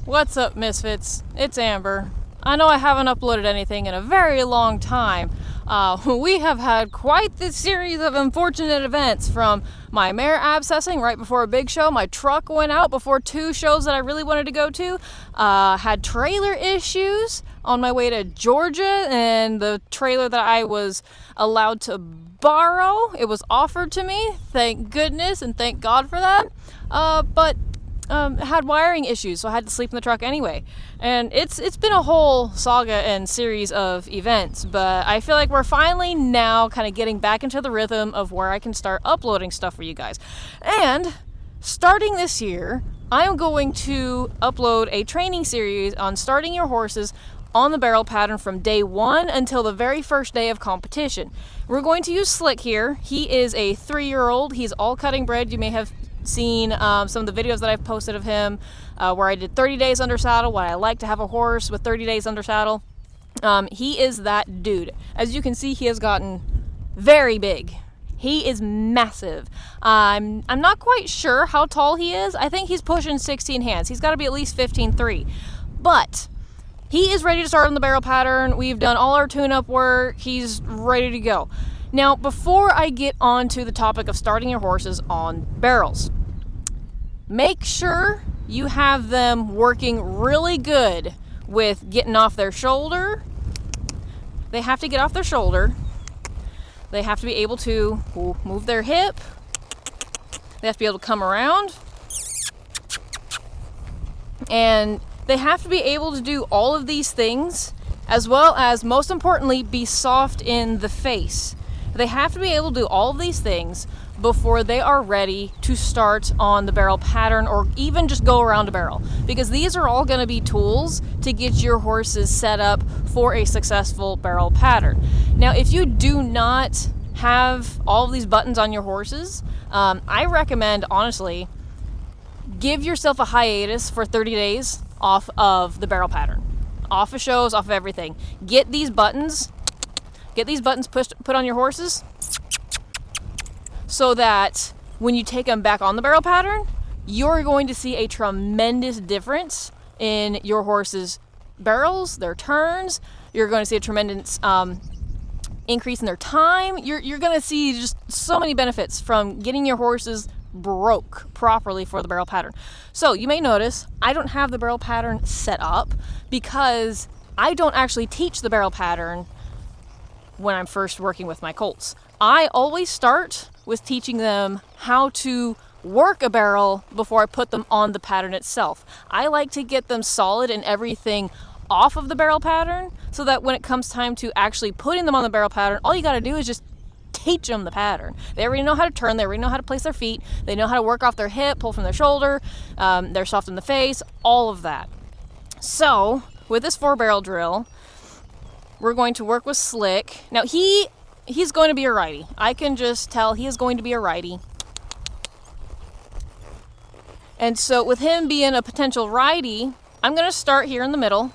What's up, Misfits? It's Amber. I know I haven't uploaded anything in a very long time. We have had quite the series of unfortunate events, from my mare abscessing right before a big show, my truck went out before 2 shows that I really wanted to go to, had trailer issues on my way to Georgia, and the trailer that I was allowed to borrow, it was offered to me, thank goodness and thank God for that, but had wiring issues, so I had to sleep in the truck anyway. And it's been a whole saga and series of events, but I feel like we're finally now kind of getting back into the rhythm of where I can start uploading stuff for you guys. And starting this year, I am going to upload a training series on starting your horses on the barrel pattern from day 1 until the very first day of competition. We're going to use Slick here. He is a 3-year-old. He's all cutting bred. You may have seen some of the videos that I've posted of him where I did 30 days under saddle, what I like to have a horse with 30 days under saddle. He is that dude. As you can see, he has gotten very big. He is massive. I'm not quite sure how tall he is. I think he's pushing 16 hands. He's got to be at least 15.3. But he is ready to start on the barrel pattern. We've done all our tune-up work. He's ready to go. Now, before I get on to the topic of starting your horses on barrels, make sure you have them working really good with getting off their shoulder. They have to get off their shoulder. They have to be able to move their hip. They have to be able to come around. And they have to be able to do all of these things, as well as, most importantly, be soft in the face. They have to be able to do all of these things before they are ready to start on the barrel pattern, or even just go around a barrel, because these are all going to be tools to get your horses set up for a successful barrel pattern. Now, if you do not have all of these buttons on your horses, I recommend, honestly, give yourself a hiatus for 30 days off of the barrel pattern, off of shows, off of everything. Get these buttons put on your horses, so that when you take them back on the barrel pattern, you're going to see a tremendous difference in your horses' barrels, their turns. You're going to see a tremendous increase in their time. You're going to see just so many benefits from getting your horses broke properly for the barrel pattern. So you may notice I don't have the barrel pattern set up, because I don't actually teach the barrel pattern when I'm first working with my colts. I always start with teaching them how to work a barrel before I put them on the pattern itself. I like to get them solid in everything off of the barrel pattern, so that when it comes time to actually putting them on the barrel pattern, all you got to do is just teach them the pattern. They already know how to turn, they already know how to place their feet, they know how to work off their hip, pull from their shoulder, they're soft in the face, all of that. So with this 4-barrel drill, we're going to work with Slick. Now he's going to be a righty. I can just tell he is going to be a righty. And so with him being a potential righty, I'm going to start here in the middle.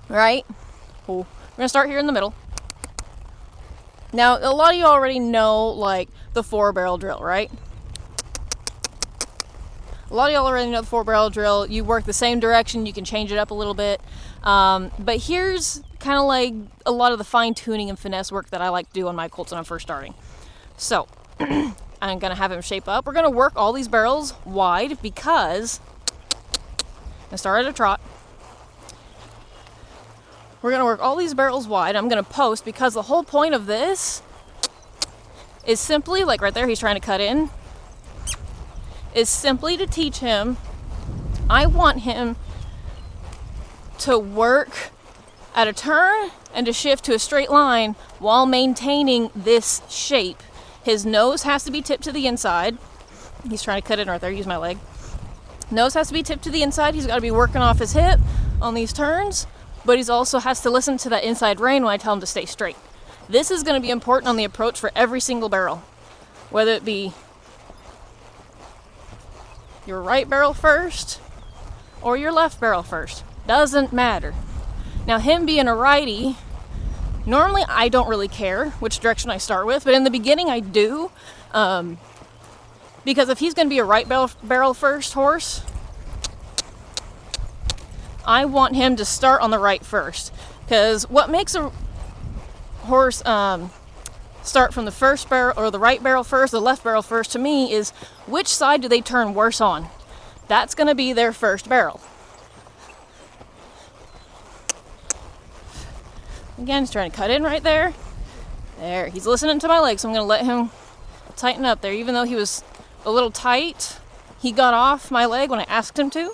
Right? We're going to start here in the middle. Now, a lot of you already know, like, the 4-barrel drill, right? A lot of y'all already know the 4-barrel drill. You work the same direction, you can change it up a little bit. But here's kind of like a lot of the fine-tuning and finesse work that I like to do on my colts when I'm first starting. So, I'm going to have him shape up. We're going to work all these barrels wide, because I start at a trot. We're going to work all these barrels wide. I'm going to post, because the whole point of this is simply, like right there, he's trying to cut in, is simply to teach him, I want him to work at a turn and to shift to a straight line while maintaining this shape. His nose has to be tipped to the inside. He's trying to cut in right there, use my leg. Nose has to be tipped to the inside. He's got to be working off his hip on these turns, but he also has to listen to that inside rein when I tell him to stay straight. This is going to be important on the approach for every single barrel, whether it be your right barrel first or your left barrel first. Doesn't matter. Now, him being a righty, normally I don't really care which direction I start with, but in the beginning I do, because if he's going to be a right barrel first horse, I want him to start on the right first. Because what makes a horse start from the first barrel, or the right barrel first, the left barrel first, to me is which side do they turn worse on. That's going to be their first barrel. Again, he's trying to cut in right there. There, he's listening to my legs, so I'm going to let him tighten up there. Even though he was a little tight, he got off my leg when I asked him to.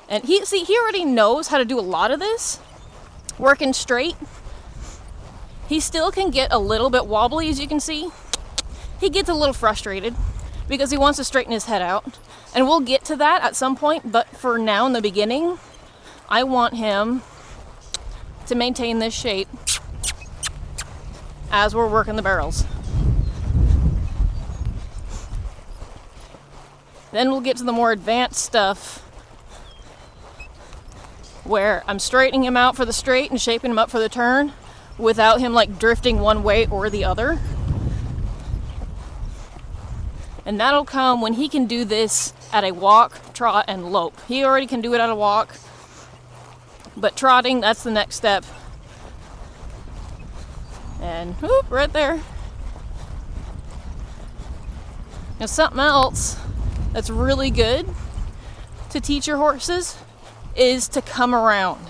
And he already knows how to do a lot of this. Working straight. He still can get a little bit wobbly, as you can see. He gets a little frustrated because he wants to straighten his head out. And we'll get to that at some point, but for now, in the beginning, I want him to maintain this shape as we're working the barrels. Then we'll get to the more advanced stuff where I'm straightening him out for the straight and shaping him up for the turn without him like drifting one way or the other. And that'll come when he can do this at a walk, trot, and lope. He already can do it at a walk, but trotting, that's the next step. And whoop, right there. Now something else that's really good to teach your horses is to come around.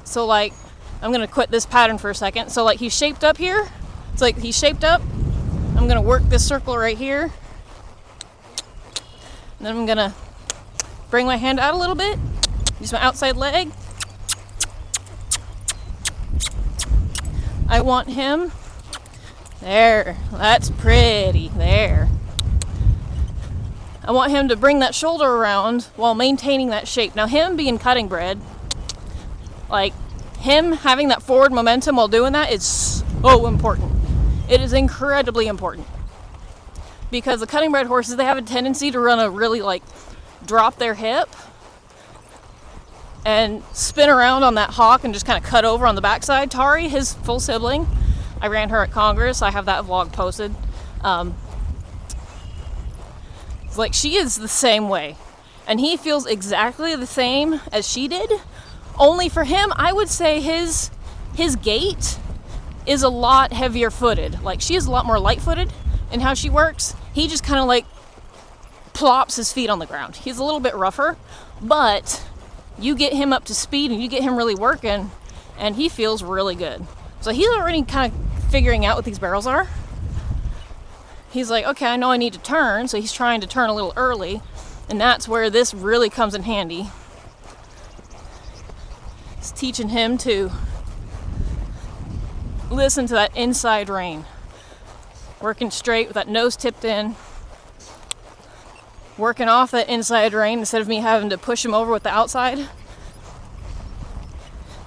So like, I'm gonna quit this pattern for a second. So like he's shaped up here. It's like he's shaped up. I'm gonna work this circle right here. And then I'm gonna bring my hand out a little bit. Use my outside leg. I want him. There, that's pretty, there. I want him to bring that shoulder around while maintaining that shape. Now him being cutting bred, like him having that forward momentum while doing that is so important. It is incredibly important. Because the cutting bred horses, they have a tendency to run a really like drop their hip and spin around on that hock and just kind of cut over on the backside. Tari, his full sibling, I ran her at Congress. I have that vlog posted. Like she is the same way, and he feels exactly the same as she did. Only for him, I would say his gait is a lot heavier footed. Like she is a lot more light footed in how she works. He just kind of like plops his feet on the ground. He's a little bit rougher, but you get him up to speed and you get him really working, and he feels really good. So he's already kind of figuring out what these barrels are. He's like, okay, I know I need to turn, so he's trying to turn a little early, and that's where this really comes in handy. It's teaching him to listen to that inside rein. Working straight with that nose tipped in. Working off that inside rein instead of me having to push him over with the outside.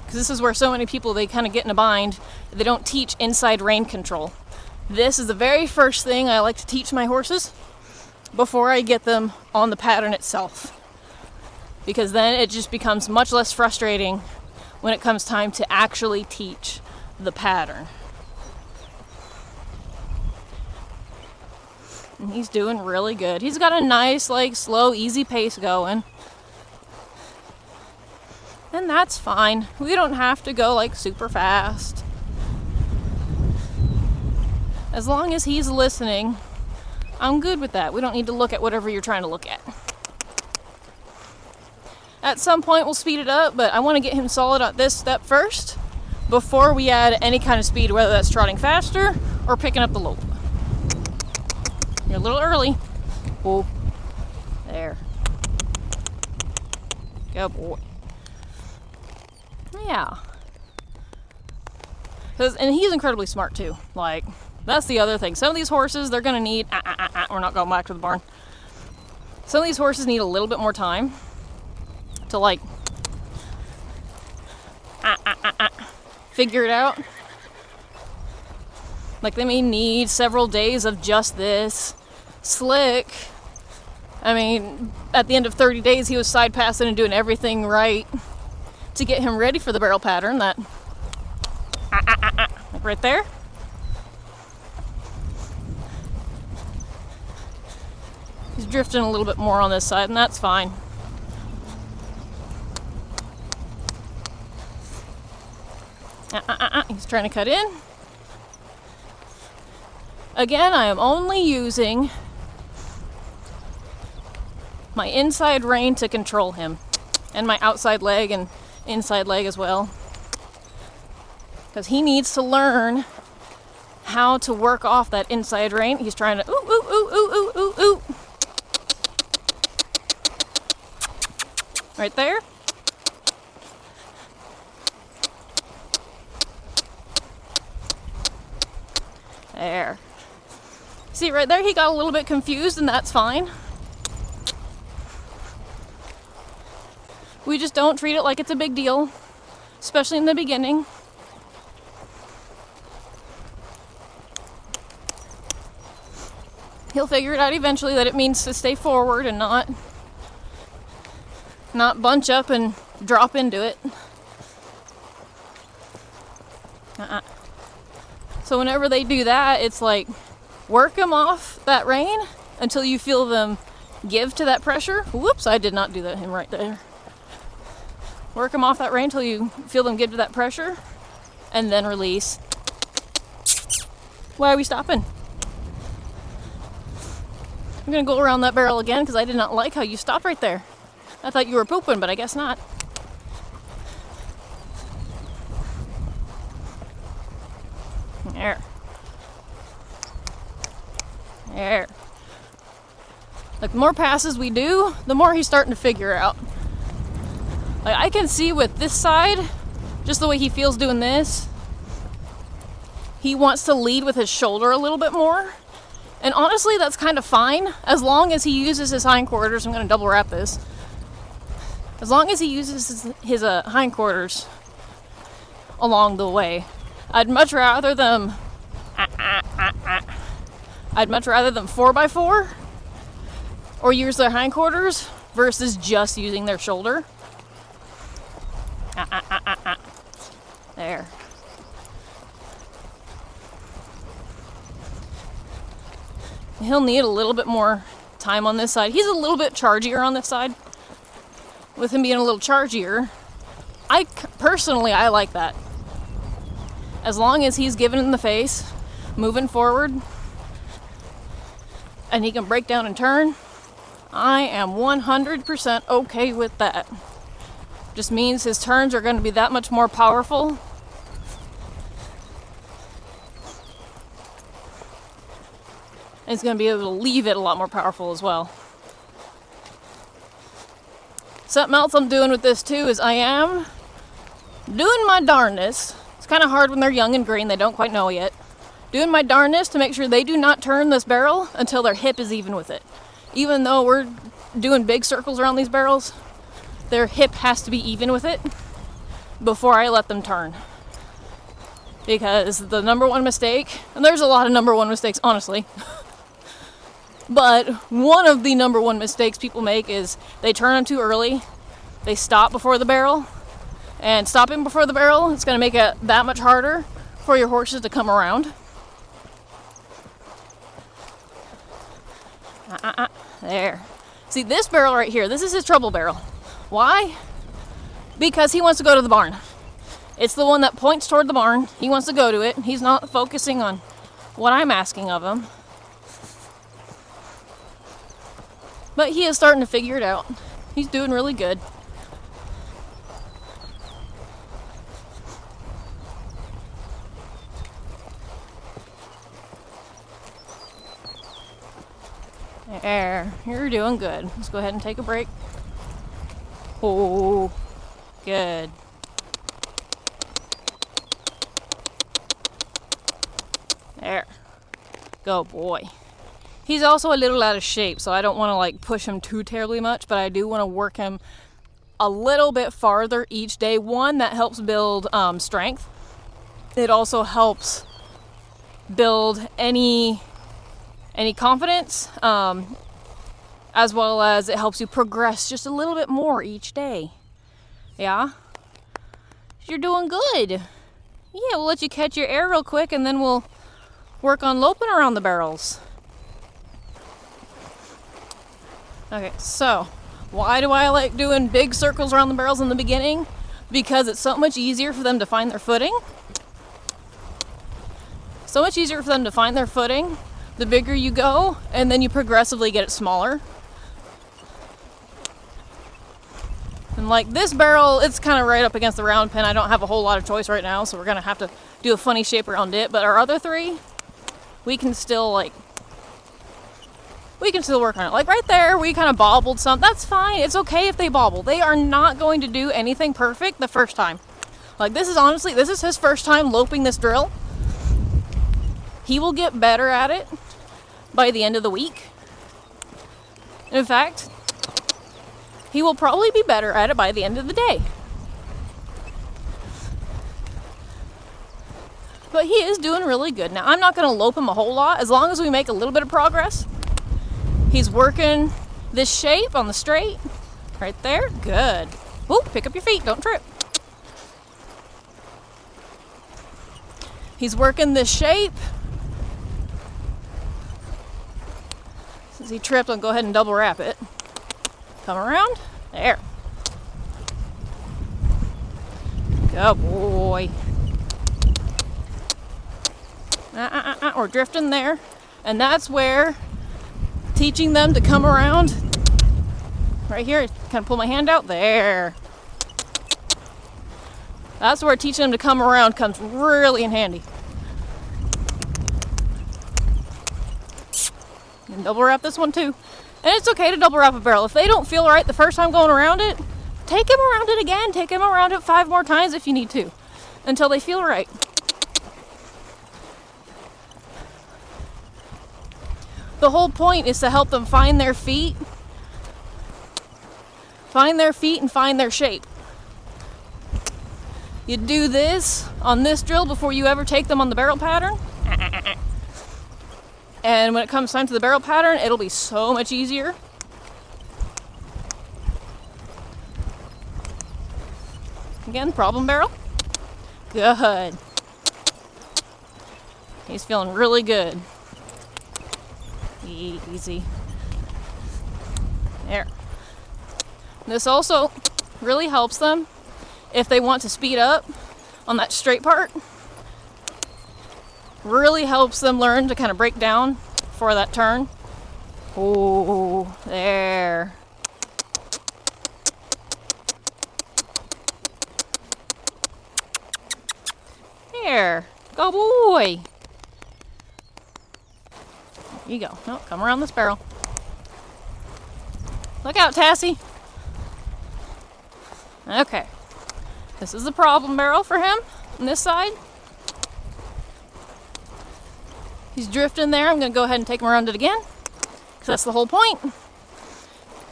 Because this is where so many people, they kind of get in a bind. They don't teach inside rein control. This is the very first thing I like to teach my horses before I get them on the pattern itself. Because then it just becomes much less frustrating when it comes time to actually teach the pattern. And he's doing really good. He's got a nice, like, slow, easy pace going. And that's fine. We don't have to go, like, super fast. As long as he's listening, I'm good with that. We don't need to look at whatever you're trying to look at. At some point, we'll speed it up, but I want to get him solid at this step first before we add any kind of speed, whether that's trotting faster or picking up the lope. You're a little early. Oh, there. Good boy. Yeah. And he's incredibly smart too. Like, that's the other thing. Some of these horses, they're going to need... We're not going back to the barn. Some of these horses need a little bit more time to, like, figure it out. Like, they may need several days of just this. Slick, I mean, at the end of 30 days, he was side passing and doing everything right to get him ready for the barrel pattern. That, like right there. He's drifting a little bit more on this side, and that's fine. He's trying to cut in. Again, I am only using my inside rein to control him, and my outside leg and inside leg as well, because he needs to learn how to work off that inside rein. He's trying to ooh. Right there. There. See, right there he got a little bit confused, and that's fine. We just don't treat it like it's a big deal, especially in the beginning. He'll figure it out eventually that it means to stay forward and not bunch up and drop into it. So whenever they do that, it's like, work them off that rein until you feel them give to that pressure. Whoops, I did not do that him right there. Work them off that rein until you feel them give to that pressure, and then release. Why are we stopping? I'm gonna go around that barrel again because I did not like how you stopped right there. I thought you were pooping, but I guess not. There. There. Like, the more passes we do, the more he's starting to figure out. Like, I can see with this side, just the way he feels doing this, he wants to lead with his shoulder a little bit more. And honestly, that's kind of fine, as long as he uses his hindquarters. I'm going to double wrap this. As long as he uses his hindquarters along the way. I'd much rather them 4x4 or use their hindquarters versus just using their shoulder. There. He'll need a little bit more time on this side. He's a little bit chargier on this side. With him being a little chargier, I like that. As long as he's given in the face, moving forward, and he can break down and turn, I am 100% okay with that. Just means his turns are going to be that much more powerful. And he's going to be able to leave it a lot more powerful as well. Something else I'm doing with this too is I am doing my darndest. It's kind of hard when they're young and green, they don't quite know yet. Doing my darndest to make sure they do not turn this barrel until their hip is even with it. Even though we're doing big circles around these barrels, their hip has to be even with it before I let them turn. Because the number one mistake, and there's a lot of number one mistakes, honestly, but one of the number one mistakes people make is they turn them too early. They stop before the barrel, and stopping before the barrel, it's going to make it that much harder for your horses to come around. There. See, this barrel right here, this is his trouble barrel. Why? Because he wants to go to the barn. It's the one that points toward the barn. He wants to go to it. He's not focusing on what I'm asking of him. But he is starting to figure it out. He's doing really good. There, you're doing good. Let's go ahead and take a break. Oh, good. There. Go, boy. He's also a little out of shape, so I don't want to like push him too terribly much, but I do want to work him a little bit farther each day. One, that helps build strength. It also helps build any confidence, as well as it helps you progress just a little bit more each day. Yeah? You're doing good. Yeah, we'll let you catch your air real quick, and then we'll work on loping around the barrels. Okay, so why do I like doing big circles around the barrels in the beginning? because it's so much easier for them to find their footing. So much easier for them to find their footing the bigger you go, and then you progressively get it smaller. And like this barrel, it's kind of right up against the round pin. I don't have a whole lot of choice right now, so we're gonna have to do a funny shape around it. But our other three, we can still work on it. Like right there, we kind of bobbled some. That's fine. It's okay if they bobble. They are not going to do anything perfect the first time. Like this is his first time loping this drill. He will get better at it by the end of the week. In fact, he will probably be better at it by the end of the day. But he is doing really good. Now, I'm not going to lope him a whole lot. As long as we make a little bit of progress. He's working this shape on the straight. Right there. Good. Ooh, pick up your feet. Don't trip. He's working this shape. Since he tripped, I'll go ahead and double wrap it. Come around. There. Good boy. We're drifting there. And that's where teaching them to come around. Right here, kind of pull my hand out. There. That's where teaching them to come around comes really in handy. And double wrap this one too. And it's okay to double wrap a barrel. If they don't feel right the first time going around it, take them around it again. Take them around it 5 more times if you need to, until they feel right. The whole point is to help them find their feet and find their shape. You do this on this drill before you ever take them on the barrel pattern. And when it comes time to the barrel pattern, it'll be so much easier. Again, problem barrel. Good. He's feeling really good. Easy. There. This also really helps them if they want to speed up on that straight part. Really helps them learn to kind of break down for that turn. Oh, there. There. Go boy. There you go. No, come around this barrel. Look out, Tassie. Okay. This is the problem barrel for him on this side. He's drifting there. I'm going to go ahead and take him around it again, because that's the whole point.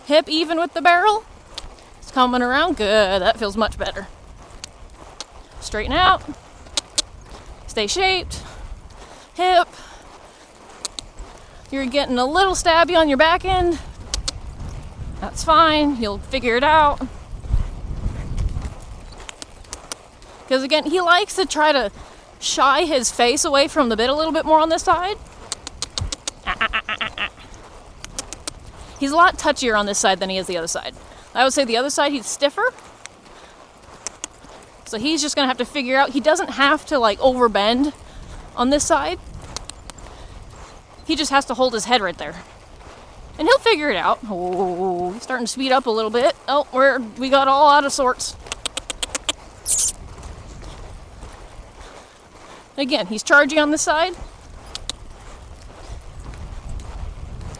Hip even with the barrel. It's coming around. Good. That feels much better. Straighten out. Stay shaped. Hip. You're getting a little stabby on your back end. That's fine. You'll figure it out. Because again, he likes to try to shy his face away from the bit a little bit more on this side. He's a lot touchier on this side than he is the other side. I would say the other side he's stiffer. So he's just going to have to figure out, he doesn't have to like overbend on this side. He just has to hold his head right there. And he'll figure it out. Oh, he's starting to speed up a little bit. Oh, we got all out of sorts. Again, he's charging on this side.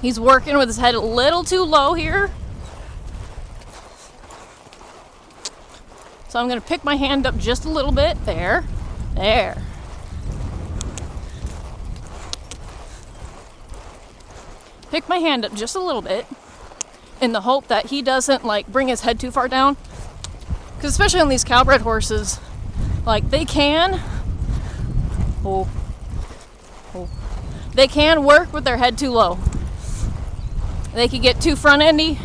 He's working with his head a little too low here. So I'm going to pick my hand up just a little bit. There. There. Pick my hand up just a little bit in the hope that he doesn't like bring his head too far down. Because especially on these Calbred horses, like they can they can work with their head too low. They could get too front endy.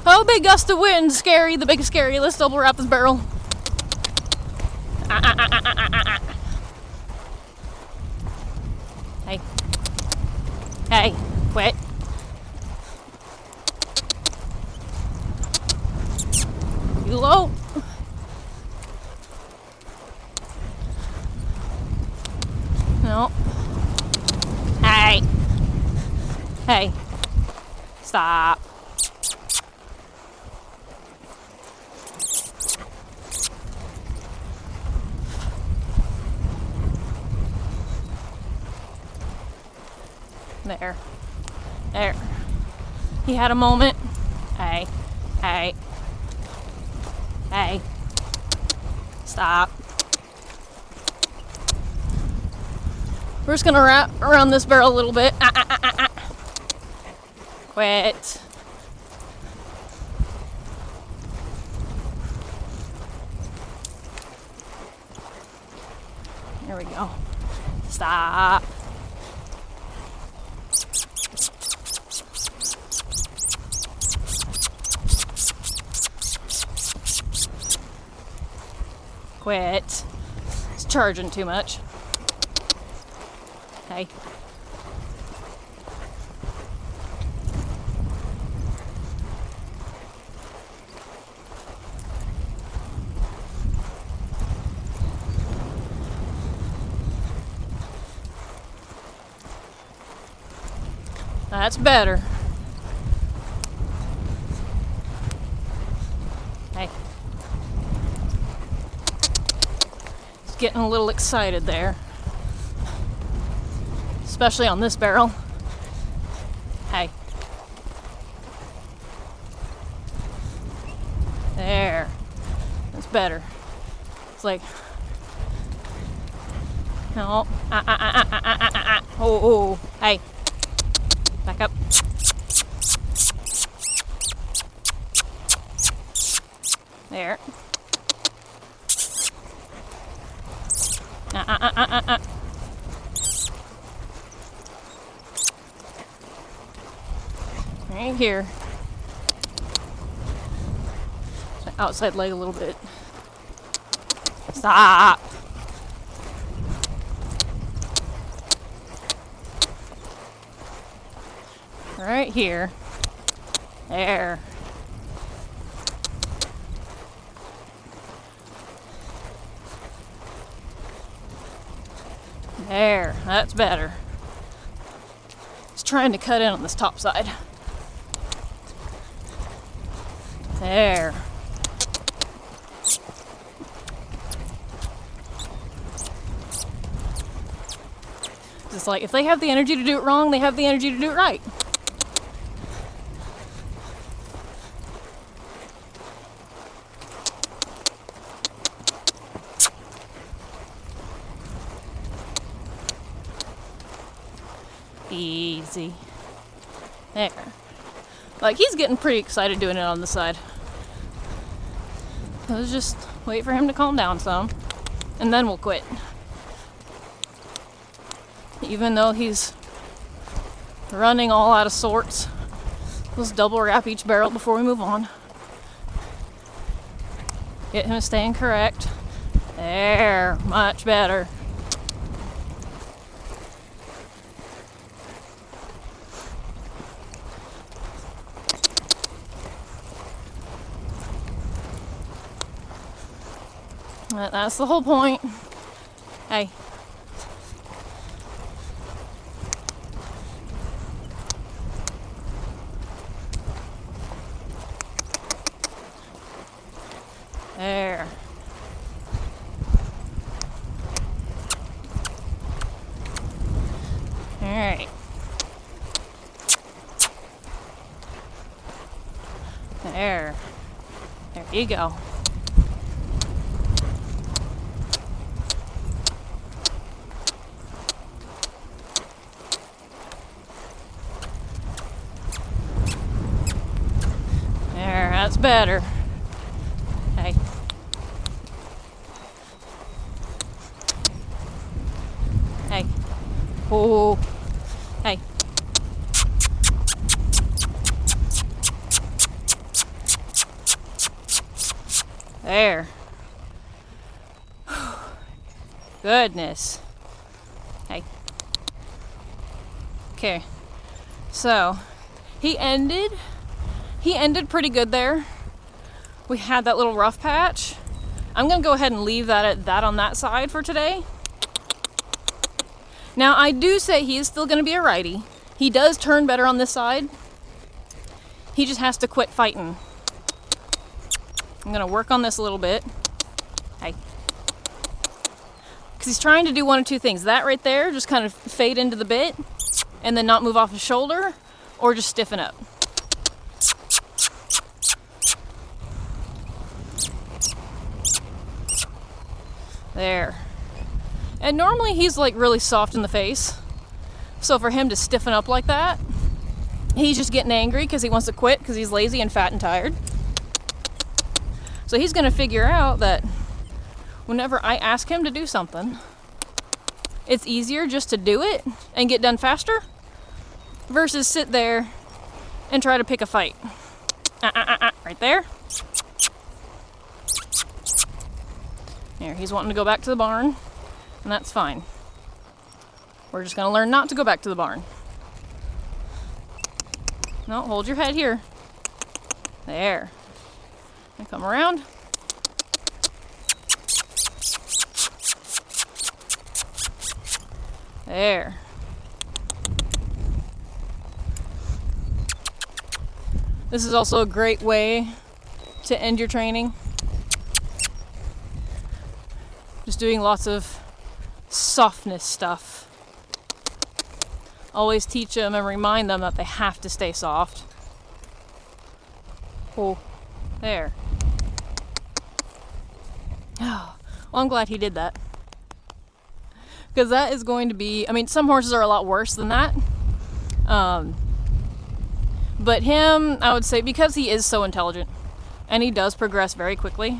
Oh, big gust of wind, scary, the big scary. Let's double wrap this barrel. Hey. Hey, quit. Too low. No. Hey. Hey. Stop. There. There. He had a moment. Hey. Hey. Hey. Stop. We're just gonna wrap around this barrel a little bit. Quit. There we go. Stop. Quit. It's charging too much. Hey. That's better. Hey. It's getting a little excited there. Especially on this barrel. Hey. There. That's better. It's like, no. Oh. Hey. Back up. There. Right here. My outside leg a little bit. Stop. Right here. There. There. That's better. Just trying to cut in on this top side. There. It's like if they have the energy to do it wrong, they have the energy to do it right. Easy. There. Like, he's getting pretty excited doing it on the side. Let's just wait for him to calm down some, and then we'll quit. Even though he's running all out of sorts, let's double wrap each barrel before we move on. Get him staying correct. There. Much better. That's the whole point. Hey. There. All right. There. There you go. That's better. Hey. Hey. Oh. Hey. There. Goodness. Hey. Okay. So, he ended pretty good there. we had that little rough patch. I'm gonna go ahead and leave that at that on that side for today. Now I do say he is still gonna be a righty. He does turn better on this side. He just has to quit fighting. I'm gonna work on this a little bit. Hey. Because he's trying to do one of two things. That right there, just kind of fade into the bit and then not move off his shoulder, or just stiffen up. There. And normally he's like really soft in the face. So for him to stiffen up like that, he's just getting angry because he wants to quit because he's lazy and fat and tired. So he's going to figure out that whenever I ask him to do something, it's easier just to do it and get done faster versus sit there and try to pick a fight. Right there. There, he's wanting to go back to the barn, and that's fine. We're just going to learn not to go back to the barn. No, hold your head here. There. And come around. There. This is also a great way to end your training. Just doing lots of softness stuff. Always teach them and remind them that they have to stay soft. Oh, there. Oh, well, I'm glad he did that. Because that is going to be, I mean, some horses are a lot worse than that. But him, I would say, because he is so intelligent and he does progress very quickly,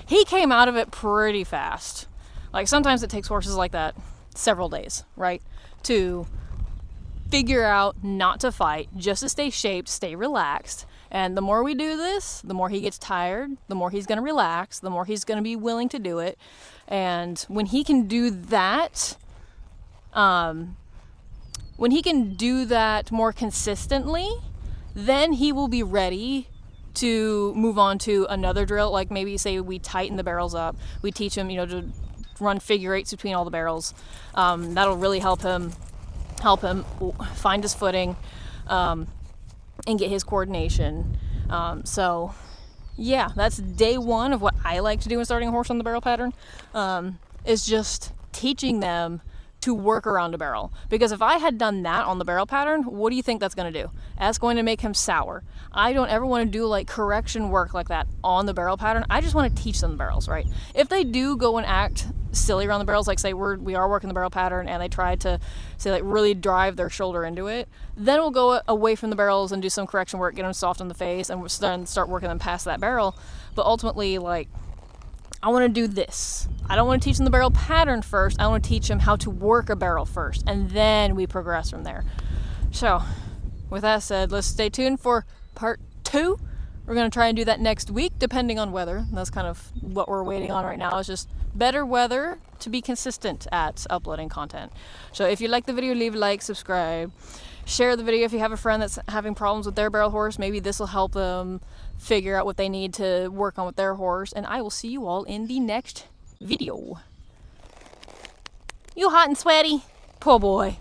he came out of it pretty fast. Like sometimes it takes horses like that several days, right? To figure out not to fight, just to stay shaped, stay relaxed. And the more we do this, the more he gets tired, the more he's going to relax, the more he's going to be willing to do it. And when he can do that, more consistently, then he will be ready to move on to another drill. Like maybe say we tighten the barrels up, we teach him, to run figure eights between all the barrels. That'll really help him find his footing and get his coordination. So yeah, that's day one of what I like to do when starting a horse on the barrel pattern, is just teaching them to work around a barrel. Because if I had done that on the barrel pattern, what do you think that's going to do? That's going to make him sour. I don't ever want to do like correction work like that on the barrel pattern. I just want to teach them the barrels, right? If they do go and act silly around the barrels, like say we are working the barrel pattern and they try to say like really drive their shoulder into it, then we'll go away from the barrels and do some correction work, get them soft in the face, and we'll start working them past that barrel. But ultimately, like, I want to do this. I don't want to teach them the barrel pattern first. I want to teach them how to work a barrel first, and then we progress from there. So, with that said, let's stay tuned for part 2. We're going to try and do that next week, depending on weather. That's kind of what we're waiting on right now. It's just better weather to be consistent at uploading content. So if you like the video, leave a like, subscribe. Share the video if you have a friend that's having problems with their barrel horse. Maybe this will help them figure out what they need to work on with their horse. And I will see you all in the next video. You hot and sweaty? Poor boy.